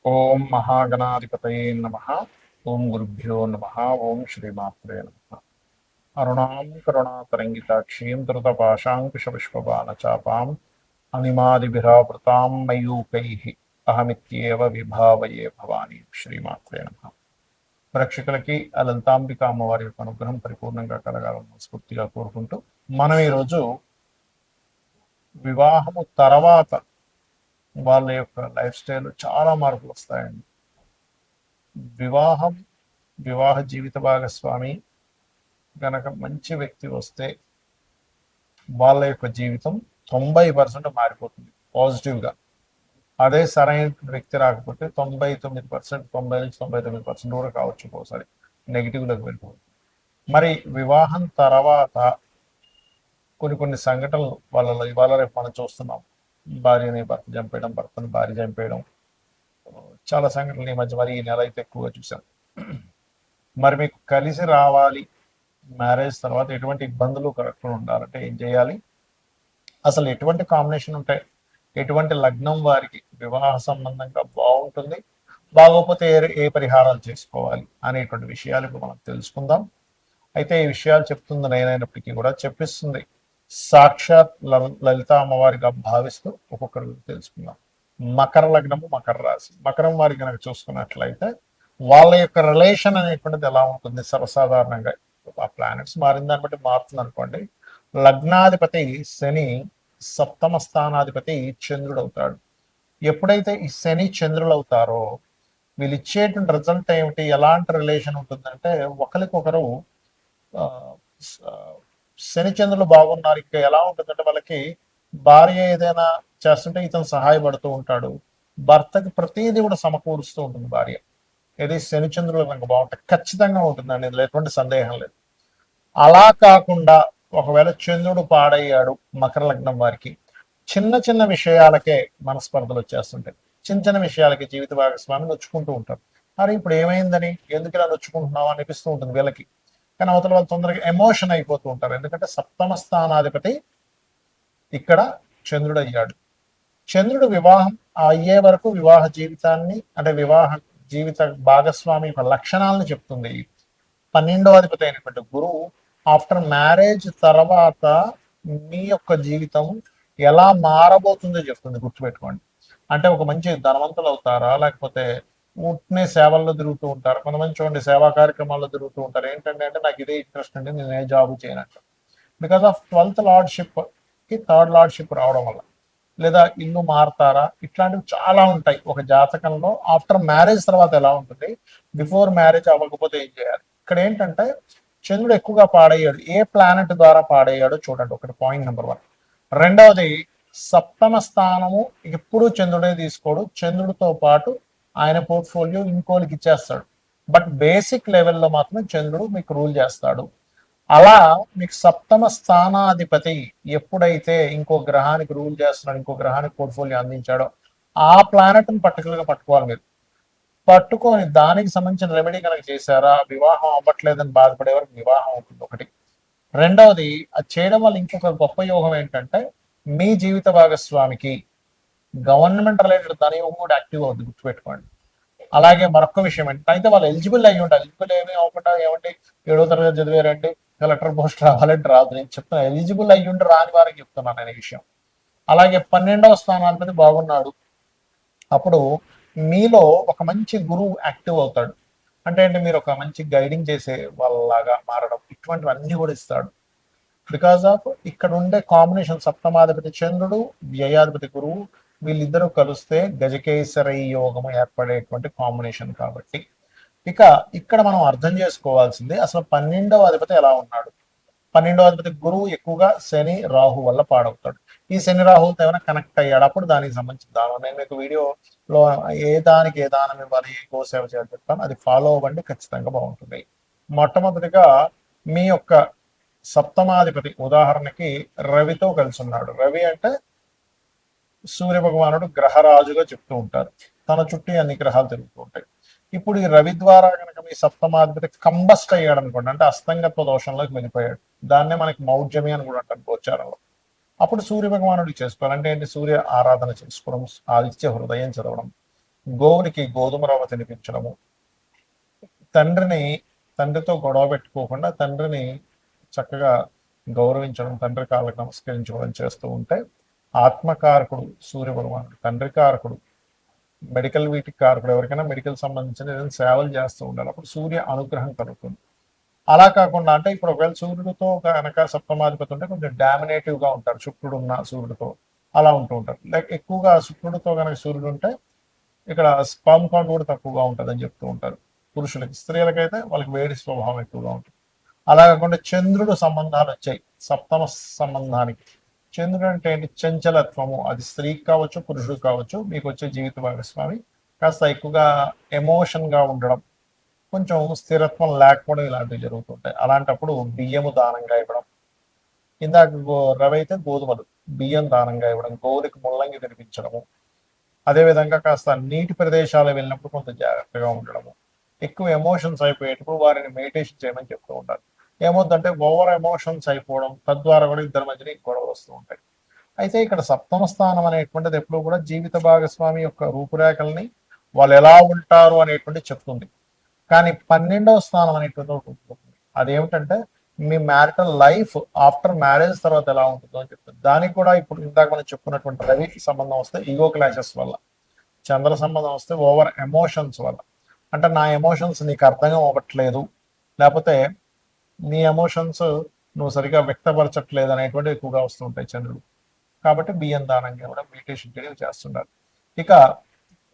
ఓం మహాగణాధిపతయే నమః. ఓం గురుభ్యో నమః. ఓం శ్రీమాత్రే నమః. అరుణాం కరుణాతరంగితాక్షీం ధృతపాశాంకుశపుష్పబాణచాపాం అనిమాదిభిరావృతాం మయూకైః అహమిత్యేవ విభావయే భవాని. శ్రీమాత్రే నమః. ప్రేక్షకులకి ఆ లలితాంబిక అమ్మవారి యొక్క అనుగ్రహం పరిపూర్ణంగా కలగాలని స్ఫూర్తిగా కోరుకుంటూ మనం ఈరోజు వివాహము తర్వాత వాళ్ళ యొక్క లైఫ్ స్టైల్ చాలా మార్పులు వస్తాయండి. వివాహం వివాహ జీవిత భాగస్వామి గనక మంచి వ్యక్తి వస్తే వాళ్ళ యొక్క జీవితం 90% మారిపోతుంది పాజిటివ్గా. అదే సరైన వ్యక్తి రాకపోతే 99%, 90 నుంచి 99% కూడా కావచ్చు, ఒకసారి నెగిటివ్లోకి వెళ్ళిపోతుంది. మరి వివాహం తర్వాత కొన్ని కొన్ని సంఘటనలు వాళ్ళలో ఇవాళ రేపు మనం చూస్తున్నాం. భార్యని భర్త చంపేయడం, భర్తని భార్య చంపేయడం, చాలా సంఘటనలు ఈ మధ్య మరి ఈ నెల అయితే ఎక్కువగా చూశాను. మరి మీకు కలిసి రావాలి, మ్యారేజ్ తర్వాత ఎటువంటి ఇబ్బందులు కలగకుండా ఉండాలంటే ఏం చేయాలి, అసలు ఎటువంటి కాంబినేషన్ ఉంటాయి, ఎటువంటి లగ్నం వారికి వివాహ సంబంధంగా బాగుంటుంది, బాగోకపోతే ఏ పరిహారాలు చేసుకోవాలి అనేటువంటి విషయాలు ఇప్పుడు మనం తెలుసుకుందాం. అయితే ఈ విషయాలు చెప్తుంది నేనైనప్పటికీ కూడా చెప్పిస్తుంది సాక్షాత్ లలిత అమ్మవారిగా భావిస్తూ ఒక్కొక్కరి గురించి తెలుసుకుందాం. మకర లగ్నము, మకర రాశి. మకరం వారి కనుక చూసుకున్నట్లయితే వాళ్ళ యొక్క రిలేషన్ అనేటువంటిది ఎలా ఉంటుంది సర్వసాధారణంగా. ఆ ప్లానెట్స్ మారిన దాన్ని బట్టి మారుతుంది అనుకోండి. లగ్నాధిపతి శని, సప్తమ స్థానాధిపతి చంద్రుడు అవుతాడు. ఎప్పుడైతే ఈ శని చంద్రులు అవుతారో వీళ్ళు ఇచ్చేటువంటి రిజల్ట్ ఏమిటి, ఎలాంటి రిలేషన్ ఉంటుందంటే ఒకరికొకరు శని చంద్రులు బాగున్నారు. ఇంకా ఎలా ఉంటుందంటే వాళ్ళకి భార్య ఏదైనా చేస్తుంటే ఇతను సహాయపడుతూ ఉంటాడు, భర్తకి ప్రతిదీ కూడా సమకూరుస్తూ ఉంటుంది భార్య. ఏది శనిచంద్రులు కనుక బాగుంటే ఖచ్చితంగా ఉంటుందండి, ఇందులో ఎటువంటి సందేహం లేదు. అలా కాకుండా ఒకవేళ చంద్రుడు పాడయ్యాడు మకర లగ్నం వారికి, చిన్న చిన్న విషయాలకే మనస్పర్ధలు వచ్చేస్తుంటాయి. చిన్న చిన్న విషయాలకి జీవిత భాగస్వామి నొచ్చుకుంటూ ఉంటారు. మరి ఇప్పుడు ఏమైందని, ఎందుకు ఇలా నొచ్చుకుంటున్నావు అనిపిస్తూ ఉంటుంది వీళ్ళకి. కానీ అవతల వాళ్ళు తొందరగా ఎమోషన్ అయిపోతూ ఉంటారు, ఎందుకంటే సప్తమ స్థానాధిపతి ఇక్కడ చంద్రుడు అయ్యాడు. చంద్రుడు వివాహం అయ్యే వరకు వివాహ జీవితాన్ని, అంటే వివాహ జీవిత భాగస్వామి యొక్క లక్షణాలను చెప్తుంది. 12వ అధిపతి అయినటువంటి గురువు ఆఫ్టర్ మ్యారేజ్ తర్వాత మీ యొక్క జీవితం ఎలా మారబోతుందో చెప్తుంది, గుర్తుపెట్టుకోండి. అంటే ఒక మంచి ధనవంతులు అవుతారా, లేకపోతే ఉట్నే సేవల్లో తిరుగుతూ ఉంటారు. కొంతమంది చూడండి సేవా కార్యక్రమాల్లో తిరుగుతూ ఉంటారు. ఏంటంటే అంటే నాకు ఇదే ఇంట్రెస్ట్ అండి, నేను ఏ జాబ్ చేయనంట. బికాస్ ఆఫ్ 12th లార్డ్షిప్ కి 3rd లార్డ్షిప్ రావడం వల్ల. లేదా ఇల్లు మారతారా, ఇట్లాంటివి చాలా ఉంటాయి ఒక జాతకంలో. ఆఫ్టర్ మ్యారేజ్ తర్వాత ఎలా ఉంటుంది, బిఫోర్ మ్యారేజ్ అవ్వకపోతే ఏం చేయాలి. ఇక్కడ ఏంటంటే చంద్రుడు ఎక్కువగా పాడయ్యాడు, ఏ ప్లానెట్ ద్వారా పాడయ్యాడో చూడండి, ఒకటి పాయింట్ నెంబర్ 1. రెండవది, సప్తమ స్థానము ఎప్పుడు చంద్రుడే తీసుకోడు, చంద్రుడితో పాటు ఆయన పోర్ట్ఫోలియో ఇంకోలికి ఇచ్చేస్తాడు. బట్ బేసిక్ లెవెల్లో మాత్రం చంద్రుడు మీకు రూల్ చేస్తాడు. అలా మీకు సప్తమ స్థానాధిపతి ఎప్పుడైతే ఇంకో గ్రహానికి రూల్ చేస్తున్నాడు, ఇంకో గ్రహానికి పోర్ట్ఫోలియో అందించాడో ఆ ప్లానెట్ని పర్టికులర్గా పట్టుకోవాలి మీరు. పట్టుకొని దానికి సంబంధించిన రెమెడీ కనుక చేశారా, వివాహం అవ్వట్లేదని బాధపడే వరకు వివాహం అవుతుంది ఒకటి. రెండవది, అది చేయడం వల్ల ఇంకొక గొప్ప యోగం ఏంటంటే మీ జీవిత భాగస్వామికి గవర్నమెంట్ రిలేటెడ్ ధనయోగం కూడా యాక్టివ్ అవుతుంది, గుర్తుపెట్టుకోండి. అలాగే మరొక విషయం ఏంటంటే అయితే వాళ్ళు ఎలిజిబుల్ అయ్యి ఉండాలి. ఎలిజిబుల్ ఏమీ అవ్వకుండా ఏమంటే 7వ తరగతి చదివారండి కలెక్టర్ పోస్ట్ రావాలంటే రాదు. నేను చెప్తున్నా ఎలిజిబుల్ అయ్యి ఉండి రాని వారికి చెప్తున్నాను నేను ఈ విషయం. అలాగే 12వ స్థానాధిపతి బాగున్నాడు, అప్పుడు మీలో ఒక మంచి గురువు యాక్టివ్ అవుతాడు. అంటే మీరు ఒక మంచి గైడింగ్ చేసే వాళ్ళలాగా మారడం, ఇటువంటివన్నీ కూడా ఇస్తాడు. బికాస్ ఆఫ్ ఇక్కడ ఉండే కాంబినేషన్ సప్తమాధిపతి చంద్రుడు, వ్యయాధిపతి గురువు, వీళ్ళిద్దరూ కలిస్తే గజకేసరి యోగము ఏర్పడేటువంటి కాంబినేషన్ కాబట్టి. ఇక ఇక్కడ మనం అర్థం చేసుకోవాల్సింది అసలు 12వ అధిపతి ఎలా ఉన్నాడు. 12వ అధిపతి గురువు ఎక్కువగా శని రాహు వల్ల పాడవుతాడు. ఈ శని రాహులతో ఏమైనా కనెక్ట్ అయ్యాడు, అప్పుడు దానికి సంబంధించిన దానం నేను మీకు వీడియోలో ఏ దానికి ఏ దానం ఇవ్వాలి, ఏ గోసేవ చేయాలి చెప్తాను, అది ఫాలో అవ్వండి, ఖచ్చితంగా బాగుంటుంది. మొట్టమొదటిగా మీ యొక్క సప్తమాధిపతి ఉదాహరణకి రవితో కలిసి ఉన్నాడు. రవి అంటే సూర్య భగవానుడు గ్రహరాజుగా చెప్తూ ఉంటారు, తన చుట్టూ అన్ని గ్రహాలు తిరుగుతూ ఉంటాయి. ఇప్పుడు ఈ రవి ద్వారా కనుక మీ సప్తమాధిపతి కంబస్ట్ అయ్యాడు అనుకోండి, అంటే అస్తంగత్వ దోషంలోకి వెళ్ళిపోయాడు. దాన్నే మనకి మౌఢ్యమి అని కూడా అంటారు గోచారంలో. అప్పుడు సూర్య భగవానుడికి చేసుకోవాలి. అంటే ఏంటి, సూర్య ఆరాధన చేసుకోవడం, ఆదిత్య హృదయం చదవడం, గోవునికి గోధుమ రవ్వ తినిపించడము, తండ్రిని తండ్రితో గొడవ పెట్టుకోకుండా తండ్రిని చక్కగా గౌరవించడం, తండ్రి కాళ్ళకు నమస్కరించడం చేస్తూ ఉంటే ఆత్మకారకుడు సూర్య భగవానుడు, తండ్రి కారకుడు, మెడికల్ వీటికి కారకుడు, ఎవరికైనా మెడికల్ సంబంధించిన ఏదైనా సేవలు చేస్తూ ఉండాలి, అప్పుడు సూర్య అనుగ్రహం కలుగుతుంది. అలా కాకుండా అంటే ఇప్పుడు ఒకవేళ సూర్యుడితో కనుక సప్తమాధిపతి ఉంటే కొంచెం డామినేటివ్ గా ఉంటారు, శుక్రుడు ఉన్న సూర్యుడితో అలా ఉంటూ ఉంటారు. లైక్ ఎక్కువగా శుక్రుడితో కనుక సూర్యుడు ఉంటే ఇక్కడ స్పర్మ్ కౌంట్ కూడా తక్కువగా ఉంటుంది అని చెప్తూ ఉంటారు పురుషులకి. స్త్రీలకైతే వాళ్ళకి వేడి స్వభావం ఎక్కువగా ఉంటుంది. అలా కాకుండా చంద్రుడు సంబంధాలు వచ్చాయి సప్తమ సంబంధానికి. చంద్రుడు అంటే ఏంటి? చంచలత్వము. అది స్త్రీకి కావచ్చు, పురుషుడికి కావచ్చు. మీకు వచ్చే జీవిత భాగస్వామి కాస్త ఎక్కువగా ఎమోషన్ గా ఉండడం, కొంచెం స్థిరత్వం లేకపోవడం, ఇలాంటివి జరుగుతుంటాయి. అలాంటప్పుడు బియ్యము దానంగా ఇవ్వడం, ఇందాక రవి అయితే గోధుమలు, బియ్యం దానంగా ఇవ్వడం, గోవులకి ముల్లంగి తినిపించడము, అదేవిధంగా కాస్త నీటి ప్రదేశాలు వెళ్ళినప్పుడు కొంత జాగ్రత్తగా ఉండడము, ఎక్కువ ఎమోషన్స్ అయిపోయేటప్పుడు వారిని మెడిటేషన్ చేయమని చెప్తూ ఉంటారు. ఏమవుతుందంటే ఓవర్ ఎమోషన్స్ అయిపోవడం, తద్వారా కూడా ఇద్దరి మధ్యన గొడవలు వస్తూ ఉంటాయి. అయితే ఇక్కడ సప్తమ స్థానం అనేటువంటిది ఎప్పుడు కూడా జీవిత భాగస్వామి యొక్క రూపురేఖల్ని, వాళ్ళు ఎలా ఉంటారు అనేటువంటి చెప్తుంది. కానీ 12వ స్థానం అనేటువంటి ఒకటి ఉంటుంది. అదేమిటంటే మీ మ్యారిటల్ లైఫ్ ఆఫ్టర్ మ్యారేజ్ తర్వాత ఎలా ఉంటుందో అని చెప్తుంది. దానికి కూడా ఇప్పుడు ఇందాక మనం చెప్పుకున్నటువంటి రవికి సంబంధం వస్తే ఈగో క్లాషెస్ వల్ల, చంద్ర సంబంధం వస్తే ఓవర్ ఎమోషన్స్ వల్ల, అంటే నా ఎమోషన్స్ నీకు అర్థం అవ్వట్లేదు, లేకపోతే నీ ఎమోషన్స్ నువ్వు సరిగా వ్యక్తపరచట్లేదు అనేటువంటి ఎక్కువగా వస్తుంటాయి చంద్రుడు. కాబట్టి బియ్యం దానంగా కూడా మెడిటేషన్ చేయడం చేస్తుండాలి. ఇక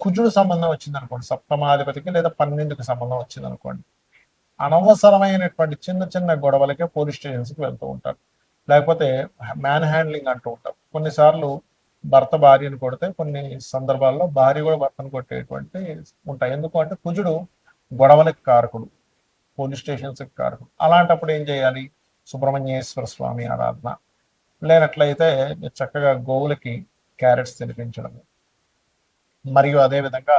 కుజుడు సంబంధం వచ్చింది అనుకోండి సప్తమాధిపతికి, లేదా 12కి సంబంధం వచ్చింది అనుకోండి, అనవసరమైనటువంటి చిన్న చిన్న గొడవలకే పోలీస్ స్టేషన్స్కి వెళ్తూ ఉంటారు, లేకపోతే మ్యాన్ హ్యాండ్లింగ్ అంటూ ఉంటారు. కొన్నిసార్లు భర్త భార్యను కొడితే కొన్ని సందర్భాల్లో భార్య కూడా భర్తను కొట్టేటువంటి ఉంటాయి. ఎందుకు అంటే కుజుడు గొడవలకు కారకుడు, పోలీస్ స్టేషన్స్కి కారకుడు. అలాంటప్పుడు ఏం చేయాలి? సుబ్రహ్మణ్యేశ్వర స్వామి ఆరాధన, లేనట్లయితే చక్కగా గోవులకి క్యారెట్స్ తినిపించడము, మరియు అదేవిధంగా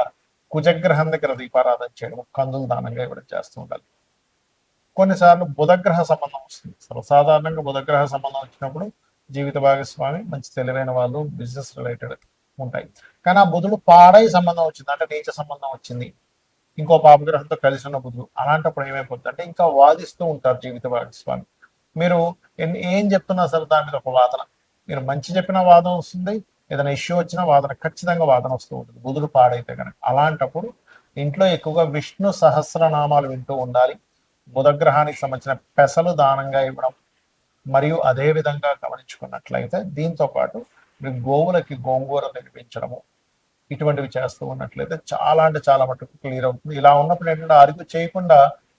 కుజగ్రహం దగ్గర దీపారాధన చేయడం, కందులు దానంగా ఇవ్వడం చేస్తూ ఉండాలి. కొన్నిసార్లు బుధగ్రహ సంబంధం వస్తుంది. సర్వసాధారణంగా బుధగ్రహ సంబంధం వచ్చినప్పుడు జీవిత భాగస్వామి మంచి తెలివైన వాళ్ళు, బిజినెస్ రిలేటెడ్ ఉంటాయి. కానీ ఆ బుధుడు పాడై సంబంధం వచ్చింది, అంటే నీచ సంబంధం వచ్చింది, ఇంకో పాపగ్రహంతో కలిసి ఉన్న బుధుడు, అలాంటప్పుడు ఏమైపోతుంది అంటే ఇంకా వాదిస్తూ ఉంటారు జీవిత భాగస్వామి. మీరు ఏం చెప్తున్నా సరే దాని మీద ఒక వాదన, మీరు మంచి చెప్పిన వాదన వస్తుంది, ఏదైనా ఇష్యూ వచ్చినా వాదన, ఖచ్చితంగా వాదన వస్తూ ఉంటుంది బుధుడు పాడైతే కనుక. అలాంటప్పుడు ఇంట్లో ఎక్కువగా విష్ణు సహస్రనామాలు వింటూ ఉండాలి, బుధగ్రహానికి సంబంధించిన పెసలు దానంగా ఇవ్వడం, మరియు అదే విధంగా గమనించుకున్నట్లయితే దీంతో పాటు మీరు గోవులకి గోంగూర తినిపించడము, ఇటువంటివి చేస్తూ ఉన్నట్లయితే చాలా అంటే చాలా మటుకు క్లియర్ అవుతుంది. ఇలా ఉన్నప్పుడు ఏంటంటే ఆర్గ్యూ చేయకుండా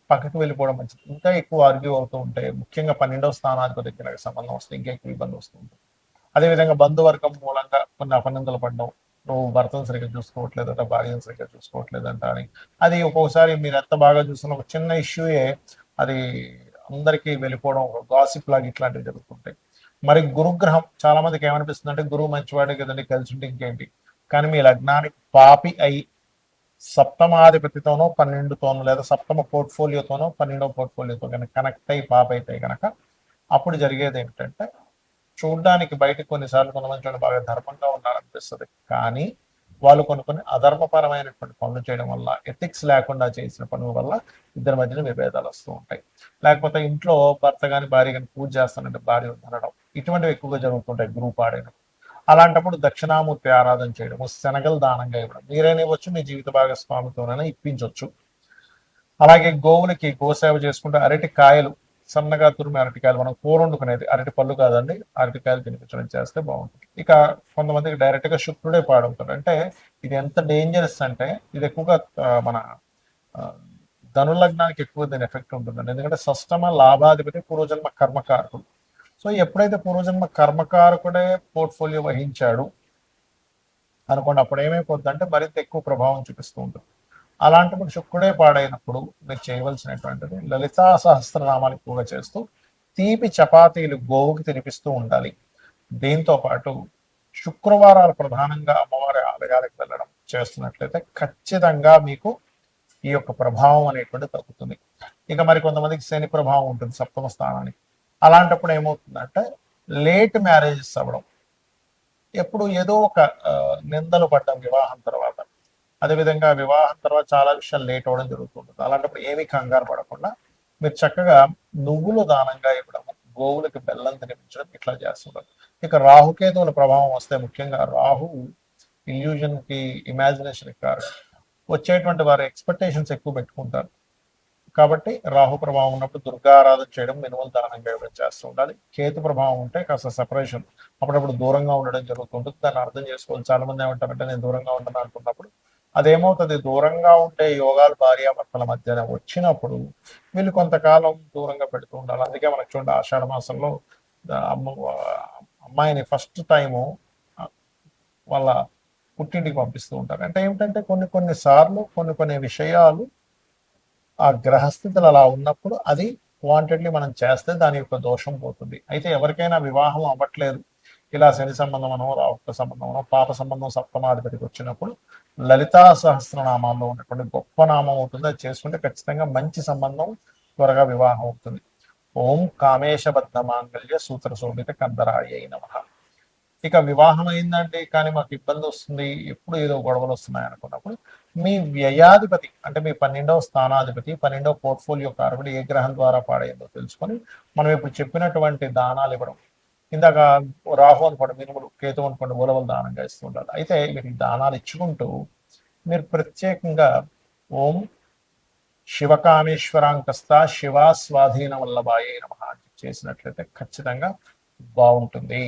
పక్కకు వెళ్ళిపోవడం మంచిది. ఇంకా ఎక్కువ ఆర్గ్యూ అవుతూ ఉంటాయి, ముఖ్యంగా 12వ స్థానానికి దగ్గర సంబంధం వస్తే ఇంకా ఎక్కువ ఇబ్బంది వస్తూ ఉంటుంది. అదేవిధంగా బంధువర్గం మూలంగా కొన్ని అపనిందలు పడడం, నువ్వు భర్తను సరిగ్గా చూసుకోవట్లేదట, భార్యను సరిగ్గా చూసుకోవట్లేదంట అని. అది ఒక్కొక్కసారి మీరు ఎంత బాగా చూస్తున్న ఒక చిన్న ఇష్యూయే అది అందరికీ వెళ్ళిపోవడం, గాసిప్ లాగా ఇట్లాంటివి జరుగుతుంటాయి. మరి గురుగ్రహం చాలా మందికి ఏమనిపిస్తుంది అంటే గురువు మంచివాడే కదండి, కలిసి ఉంటే ఇంకేంటి. కానీ మీ లగ్నానికి పాపి అయి సప్తమాధిపతితోనో 12తోనో, లేదా సప్తమ పోర్ట్ఫోలియోతోనో 12వ పోర్ట్ఫోలియోతో కనుక కనెక్ట్ అయ్యి పాప అయితే కనుక అప్పుడు జరిగేది ఏమిటంటే, చూడ్డానికి బయటకు కొన్నిసార్లు కొంతమంది బాగా ధర్మంగా ఉన్నారనిపిస్తుంది, కానీ వాళ్ళు కొన్ని అధర్మపరమైనటువంటి పనులు చేయడం వల్ల, ఎథిక్స్ లేకుండా చేసిన పనుల వల్ల ఇద్దరి మధ్యన విభేదాలు వస్తూ ఉంటాయి. లేకపోతే ఇంట్లో భర్త కానీ భార్య కానీ పూజ చేస్తానంటే భార్య వద్దనడం, ఇటువంటివి ఎక్కువగా జరుగుతుంటాయి గ్రూప్ ఆడైన. అలాంటప్పుడు దక్షిణామూర్తి ఆరాధన చేయడము, శనగలు దానంగా ఇవ్వడం, మీరైనా ఇవ్వచ్చు, మీ జీవిత భాగస్వామితోనైనా ఇప్పించవచ్చు. అలాగే గోవులకి గోసేవ చేసుకుంటే అరటి కాయలు, సన్నగా తురిమి అరటికాయలు, మనం కూర వండుకునేది అరటి పళ్ళు కాదండి, అరటికాయలు తినిపించడం చేస్తే బాగుంటుంది. ఇక కొంతమందికి డైరెక్ట్ గా శుక్రుడే పాడవుతాడు. అంటే ఇది ఎంత డేంజరస్ అంటే ఇది ఎక్కువగా మన ధనులగ్నానికి ఎక్కువ దీని ఎఫెక్ట్ ఉంటుందండి. ఎందుకంటే షష్టమ లాభాధిపతి పూర్వజన్మ కర్మకారకుడు. సో ఎప్పుడైతే పూర్వజన్మ కర్మకారకుడే పోర్ట్ఫోలియో వహించాడు అనుకోండి, అప్పుడు ఏమైపోతుంది అంటే మరింత ఎక్కువ ప్రభావం చూపిస్తూ ఉంటుంది. అలాంటప్పుడు శుక్రుడే పాడైనప్పుడు మీరు చేయవలసినటువంటిది లలితా సహస్రనామాలు ఎక్కువగా చేస్తూ తీపి చపాతీలు గోవుకి తినిపిస్తూ ఉండాలి. దీంతో పాటు శుక్రవారాలు ప్రధానంగా అమ్మవారి ఆలయాలకు వెళ్ళడం చేస్తున్నట్లయితే ఖచ్చితంగా మీకు ఈ యొక్క ప్రభావం అనేటువంటి తగ్గుతుంది. ఇక మరి కొంతమందికి శని ప్రభావం ఉంటుంది సప్తమ స్థానానికి. అలాంటప్పుడు ఏమవుతుందంటే లేట్ మ్యారేజెస్ అవ్వడం, ఎప్పుడు ఏదో ఒక నిందలు పడ్డం వివాహం తర్వాత, అదేవిధంగా వివాహం తర్వాత చాలా విషయాలు లేట్ అవ్వడం జరుగుతుంటుంది. అలాంటప్పుడు ఏమీ కంగారు పడకుండా మీరు చక్కగా నువ్వులు దానంగా ఇవ్వడం, గోవులకి బెల్లం తినిపించడం ఇట్లా చేస్తుంటారు. ఇక రాహుకేతువుల ప్రభావం వస్తే ముఖ్యంగా రాహు ఇల్యూజన్ కి, ఇమాజినేషన్ కారణం. వచ్చేటువంటి వారి ఎక్స్పెక్టేషన్స్ ఎక్కువ పెట్టుకుంటారు. కాబట్టి రాహు ప్రభావం ఉన్నప్పుడు దుర్గా ఆరాధన చేయడం, మినుములు దానంగా ఇవ్వడం చేస్తూ ఉండాలి. కేతు ప్రభావం ఉంటే కాస్త సెపరేషన్, అప్పుడప్పుడు దూరంగా ఉండడం జరుగుతుంటుంది. దాన్ని అర్థం చేసుకోవాలి. చాలా మంది ఏమంటారంటే నేను దూరంగా ఉంటాను అనుకున్నప్పుడు అదేమవుతుంది, దూరంగా ఉండే యోగాలు భార్యాభర్తల మధ్యన వచ్చినప్పుడు వీళ్ళు కొంతకాలం దూరంగా పెడుతూ ఉండాలి. అందుకే మనకు చూడండి ఆషాఢ మాసంలో అమ్మ అమ్మాయిని ఫస్ట్ టైము వాళ్ళ పుట్టింటికి పంపిస్తూ ఉంటారు. అంటే ఏమిటంటే కొన్ని కొన్ని సార్లు కొన్ని కొన్ని విషయాలు ఆ గ్రహస్థితులు అలా ఉన్నప్పుడు అది వాంటెడ్లీ మనం చేస్తే దాని యొక్క దోషం పోతుంది. అయితే ఎవరికైనా వివాహం అవ్వట్లేదు, ఇలా శని సంబంధమనో, రాహుత్వ సంబంధమనో, పాప సంబంధం సప్తమాధిపతికి వచ్చినప్పుడు లలితా సహస్రనామాల్లో ఉన్నటువంటి గొప్ప నామం అవుతుంది. అది చేసుకుంటే ఖచ్చితంగా మంచి సంబంధం, త్వరగా వివాహం అవుతుంది. ఓం కామేశబద్ధ మాంగళ్య సూత్ర శోభిత కందరాయ నమః. ఇక వివాహం అయిందండి కానీ మాకు ఇబ్బంది వస్తుంది, ఎప్పుడు ఏదో గొడవలు వస్తున్నాయి అనుకున్నప్పుడు మీ వ్యయాధిపతి అంటే మీ 12వ స్థానాధిపతి, 12వ పోర్ట్ఫోలియో కారకుడు ఏ గ్రహం ద్వారా పాడైందో తెలుసుకొని మనం ఇప్పుడు చెప్పినటువంటి దానాలు ఇవ్వడం. ఇందాక రాహు అనుకోండి మినుములు, కేతు అనుకోండి ఉలవలు దానంగా ఇస్తూ ఉండాలి. అయితే మీరు దానాలు ఇచ్చుకుంటూ మీరు ప్రత్యేకంగా ఓం శివకామేశ్వరాంకస్త శివ స్వాధీన వల్లభాయే నమః చేసినట్లయితే ఖచ్చితంగా బాగుంటుంది.